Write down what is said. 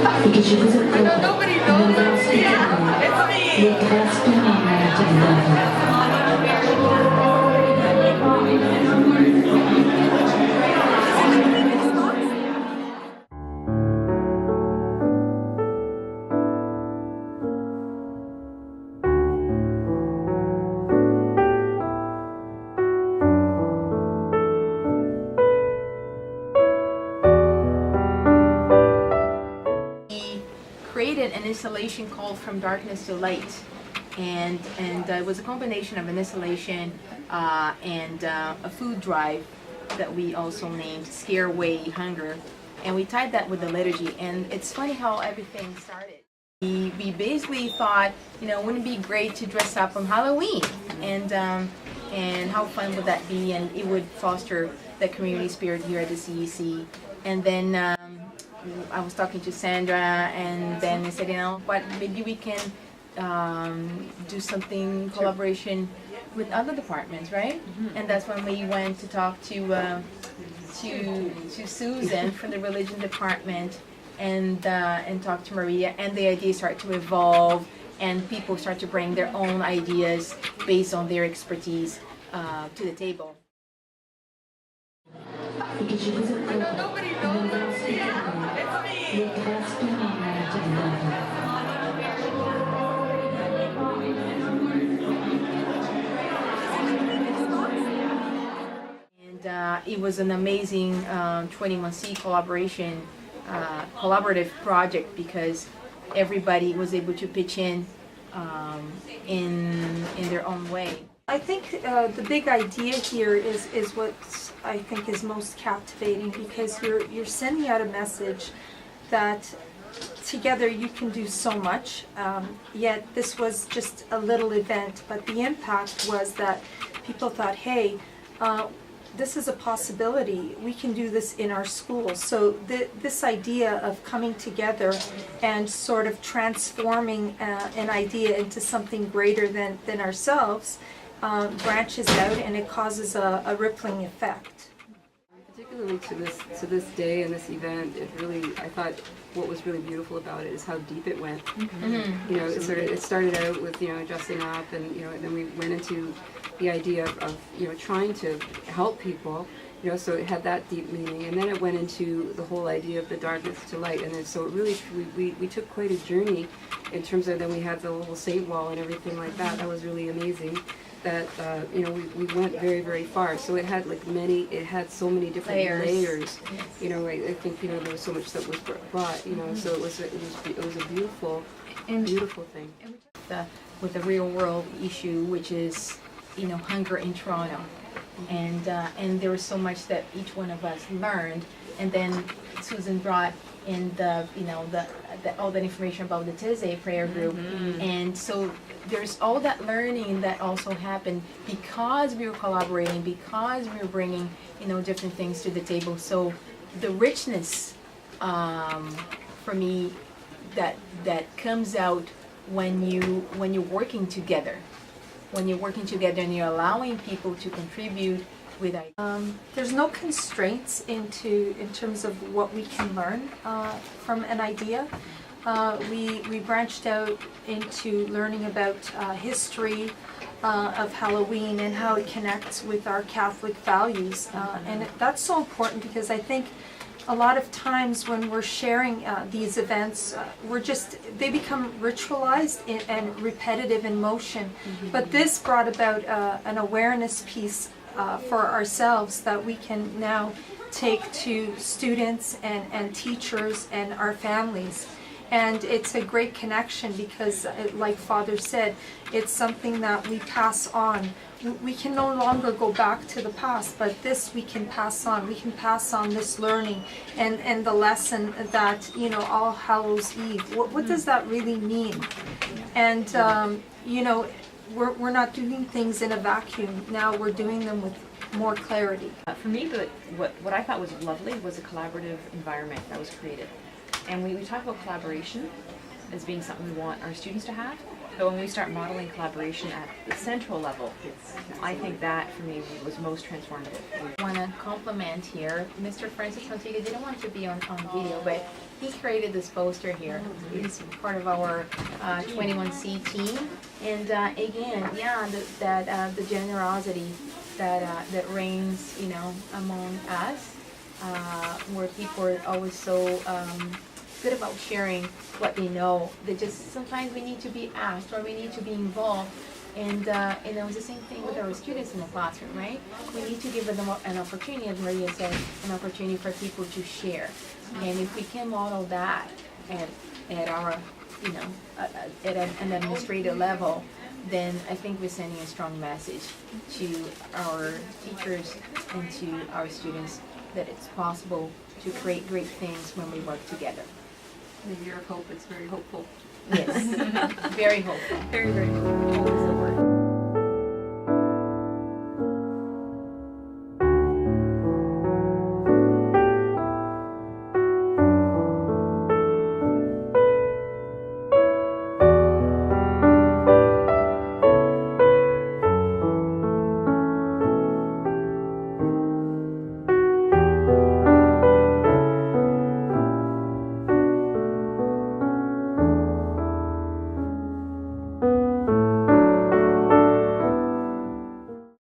Because she was a girl. I know nobody knows. Yeah, it's me. You're clasping my hand together. Created an installation called From Darkness to Light, and it was a combination of an installation and a food drive that we also named Scare Away Hunger, and we tied that with the liturgy. And it's funny how everything started. We basically thought, wouldn't it be great to dress up on Halloween, and how fun would that be, and it would foster the community spirit here at the CEC. And then I was talking to Sandra, and then I said, but maybe we can do something collaboration with other departments, right? Mm-hmm. And that's when we went to talk to Susan from the religion department, and talk to Maria, and the idea started to evolve, and people start to bring their own ideas based on their expertise to the table. Because she was a girl. I know nobody knows. Yeah, it's me. You're clasping my hand together. And it was an amazing 21C collaborative project, because everybody was able to pitch in their own way. I think the big idea here is what I think is most captivating, because you're sending out a message that together you can do so much, yet this was just a little event, but the impact was that people thought, hey, this is a possibility, we can do this in our school. So this idea of coming together and sort of transforming an idea into something greater than ourselves branches out, and it causes a rippling effect. Particularly to this day and this event, I thought what was really beautiful about it is how deep it went. Mm-hmm. It started out with dressing up, and and then we went into the idea of trying to help people. So it had that deep meaning, and then it went into the whole idea of the darkness to light, and then so it really we took quite a journey in terms of, then we had the little saint wall and everything like that. That was really amazing. That we went very, very far. So it had it had so many different layers. Yes. I think there was so much that was brought. So it was a beautiful thing. And with the real world issue, which is hunger in Toronto, and there was so much that each one of us learned, and then Susan brought in all that information about the TCDSB prayer group, and so there's all that learning that also happened because we were collaborating, because we were bringing different things to the table. So the richness for me that comes out when you're working together, and you're allowing people to contribute with ideas. There's no constraints in terms of what we can learn from an idea. We branched out into learning about history of Halloween and how it connects with our Catholic values, and that's so important, because I think a lot of times when we're sharing these events, they become ritualized and repetitive in motion. Mm-hmm. But this brought about an awareness piece for ourselves that we can now take to students and teachers and our families. And it's a great connection, because like Father said, it's something that we pass on. We can no longer go back to the past, but this we can pass on. We can pass on this learning and the lesson that, All Hallows Eve. What does that really mean? And, we're not doing things in a vacuum. Now we're doing them with more clarity. For me, what I thought was lovely was a collaborative environment that was created. And we talk about collaboration as being something we want our students to have, So when we start modeling collaboration at the central level, I think that for me was most transformative. I want to compliment here. Mr. Francis Fontiga didn't want to be on video, but he created this poster here. He's part of our 21C team. And again, yeah, the generosity that reigns, you know, among us, where people are always so good about sharing what they know. That just sometimes we need to be asked or we need to be involved. And it was the same thing with our students in the classroom, right? We need to give them an opportunity, as Maria said, an opportunity for people to share. And if we can model that at our, you know, at an administrative level, then I think we're sending a strong message to our teachers and to our students that it's possible to create great things when we work together. The year of hope is very hopeful. Yes, very hopeful. Very, very cool. Always the word.